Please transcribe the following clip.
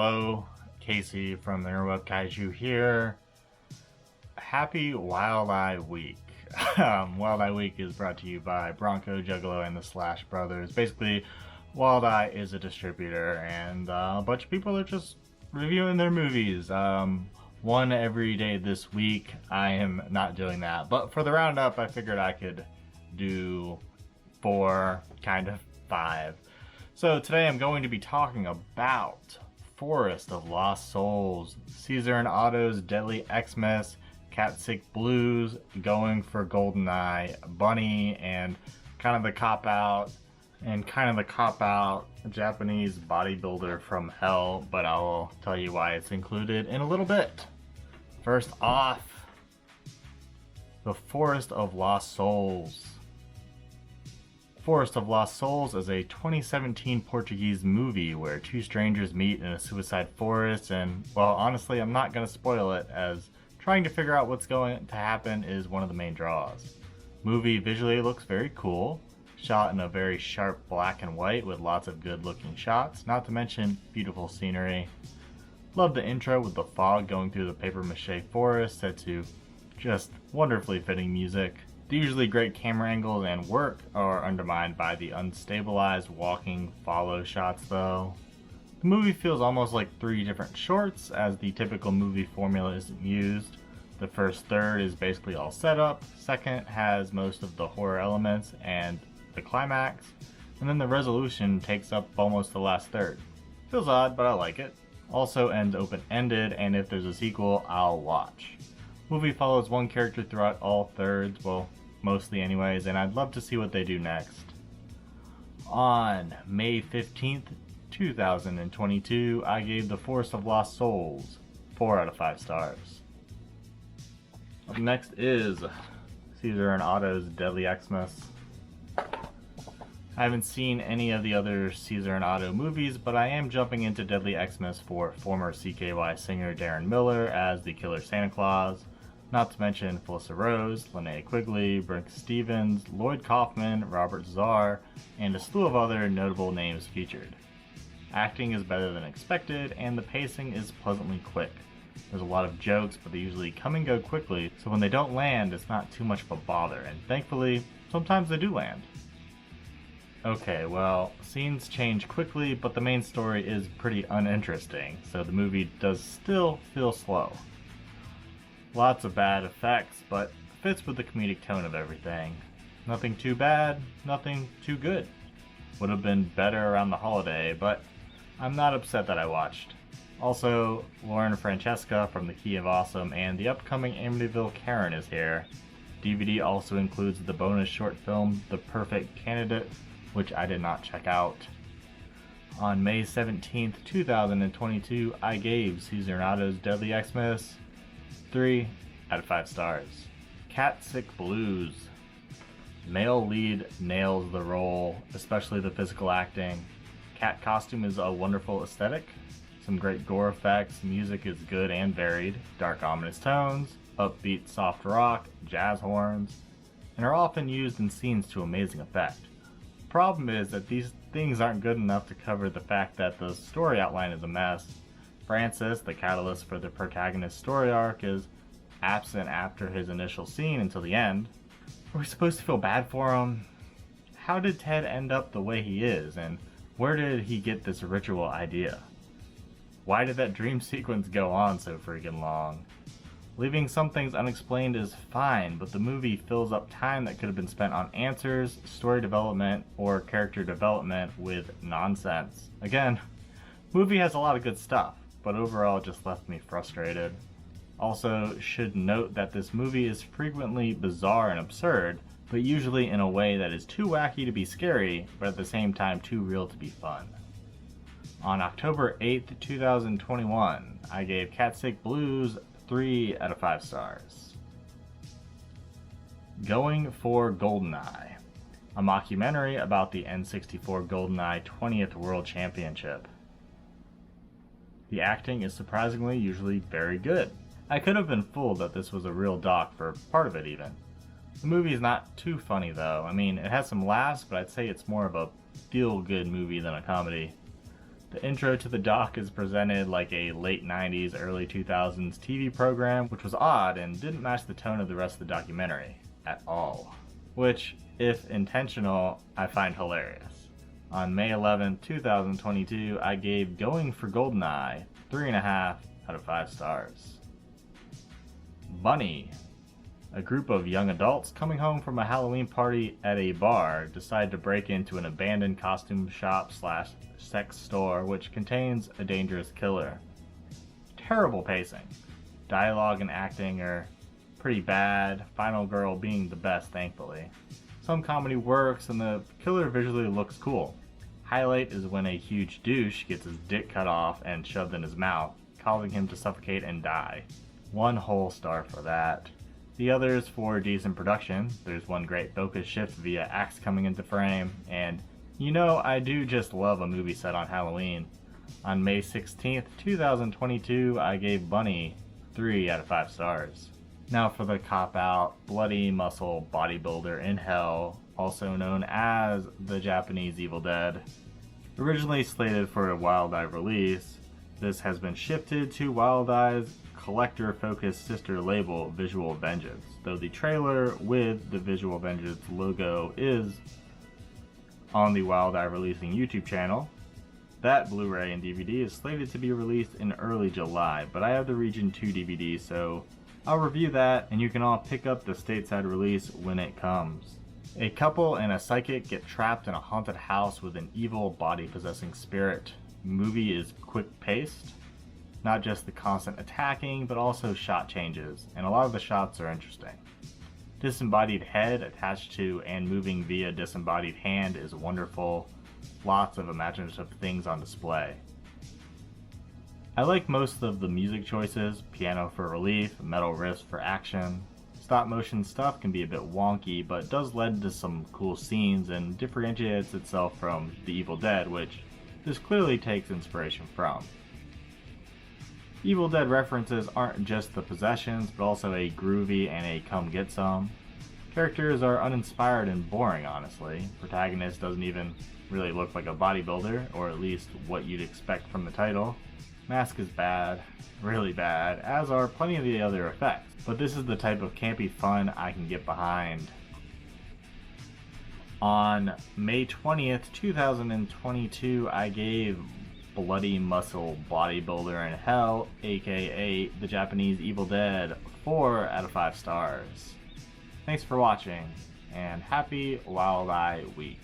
Hello, Casey from the Interweb Kaiju here. Happy Wildeye Week. Wildeye Week is brought to you by Bronco, Juggalo, and the Slash Brothers. Basically, Wildeye is a distributor, and a bunch of people are just reviewing their movies. One every day this week. I am not doing that, but for the roundup, I figured I could do 4, kind of 5. So today I'm going to be talking about Forest of Lost Souls, Caesar and Otto's Deadly Xmas, Catsick Blues, Going for Goldeneye, Bunny, and kind of the cop-out Japanese bodybuilder from hell, but I will tell you why it's included in a little bit. First off, The Forest of Lost Souls. Forest of Lost Souls is a 2017 Portuguese movie where two strangers meet in a suicide forest, and, well, honestly, I'm not going to spoil it, as trying to figure out what's going to happen is one of the main draws. Movie visually looks very cool, shot in a very sharp black and white with lots of good looking shots, not to mention beautiful scenery. Love the intro with the fog going through the paper mache forest set to just wonderfully fitting music. The usually great camera angles and work are undermined by the unstabilized walking follow shots though. The movie feels almost like 3 different shorts, as the typical movie formula isn't used. The first third is basically all set up, second has most of the horror elements and the climax, and then the resolution takes up almost the last third. Feels odd, but I like it. Also ends open-ended, and if there's a sequel, I'll watch. Movie follows one character throughout all thirds, well, mostly anyways, and I'd love to see what they do next. On May 15th, 2022, I gave The Forest of Lost Souls 4 out of 5 stars. Up next is Caesar and Otto's Deadly Xmas. I haven't seen any of the other Caesar and Otto movies, but I am jumping into Deadly Xmas for former CKY singer Darren Miller as the Killer Santa Claus, not to mention Felissa Rose, Linnea Quigley, Brooke Stevens, Lloyd Kaufman, Robert Zarr, and a slew of other notable names featured. Acting is better than expected, and the pacing is pleasantly quick. There's a lot of jokes, but they usually come and go quickly, so when they don't land, it's not too much of a bother, and thankfully, sometimes they do land. Okay, well, scenes change quickly, but the main story is pretty uninteresting, so the movie does still feel slow. Lots of bad effects, but fits with the comedic tone of everything. Nothing too bad, nothing too good. Would have been better around the holiday, but I'm not upset that I watched. Also, Lauren Francesca from The Key of Awesome and the upcoming Amityville Karen is here. DVD also includes the bonus short film The Perfect Candidate, which I did not check out. On May 17th, 2022, I gave Caesar and Otto's Deadly Xmas 3 out of 5 stars. Catsick Blues. Male lead nails the role, especially the physical acting. Cat costume is a wonderful aesthetic. Some great gore effects, music is good and varied, dark ominous tones, upbeat soft rock, jazz horns, and are often used in scenes to amazing effect. The problem is that these things aren't good enough to cover the fact that the story outline is a mess. Francis, the catalyst for the protagonist's story arc, is absent after his initial scene until the end. Are we supposed to feel bad for him? How did Ted end up the way he is, and where did he get this ritual idea? Why did that dream sequence go on so freaking long? Leaving some things unexplained is fine, but the movie fills up time that could have been spent on answers, story development, or character development with nonsense. Again, movie has a lot of good stuff, but overall it just left me frustrated. Also, should note that this movie is frequently bizarre and absurd, but usually in a way that is too wacky to be scary, but at the same time too real to be fun. On October 8th, 2021, I gave Catsick Blues 3 out of 5 stars. Going for Goldeneye, a mockumentary about the N64 Goldeneye 20th World Championship. The acting is surprisingly usually very good. I could have been fooled that this was a real doc for part of it even. The movie is not too funny though. I mean, it has some laughs, but I'd say it's more of a feel-good movie than a comedy. The intro to the doc is presented like a late 90s, early 2000s TV program, which was odd and didn't match the tone of the rest of the documentary at all. Which, if intentional, I find hilarious. On May 11, 2022, I gave Going for Goldeneye 3.5 out of 5 stars. Bunny. A group of young adults coming home from a Halloween party at a bar decide to break into an abandoned costume shop / sex store which contains a dangerous killer. Terrible pacing. Dialogue and acting are pretty bad, final girl being the best, thankfully. Some comedy works and the killer visually looks cool. Highlight is when a huge douche gets his dick cut off and shoved in his mouth, causing him to suffocate and die. 1 whole star for that. The others for decent production. There's one great focus shift via axe coming into frame, and you know I do just love a movie set on Halloween. On May 16th, 2022, I gave Bunny 3 out of 5 stars. Now for the cop-out, bloody muscle bodybuilder in hell, also known as the Japanese Evil Dead. Originally slated for a Wild Eye release, this has been shifted to Wild Eye's collector-focused sister label Visual Vengeance, though the trailer with the Visual Vengeance logo is on the Wild Eye releasing YouTube channel. That Blu-ray and DVD is slated to be released in early July, but I have the Region 2 DVD, so I'll review that and you can all pick up the stateside release when it comes. A couple and a psychic get trapped in a haunted house with an evil body-possessing spirit. Movie is quick-paced. Not just the constant attacking, but also shot changes, and a lot of the shots are interesting. Disembodied head attached to and moving via disembodied hand is wonderful. Lots of imaginative things on display. I like most of the music choices, piano for relief, metal riffs for action. Stop motion stuff can be a bit wonky, but does lend to some cool scenes and differentiates itself from The Evil Dead, which this clearly takes inspiration from. Evil Dead references aren't just the possessions, but also a groovy and a come get some. Characters are uninspired and boring, honestly. Protagonist doesn't even really look like a bodybuilder, or at least what you'd expect from the title. Mask is bad, really bad, as are plenty of the other effects. But this is the type of campy fun I can get behind. On May 20th, 2022, I gave Bloody Muscle Bodybuilder in Hell, aka the Japanese Evil Dead, 4 out of 5 stars. Thanks for watching, and happy Wild Eye Week.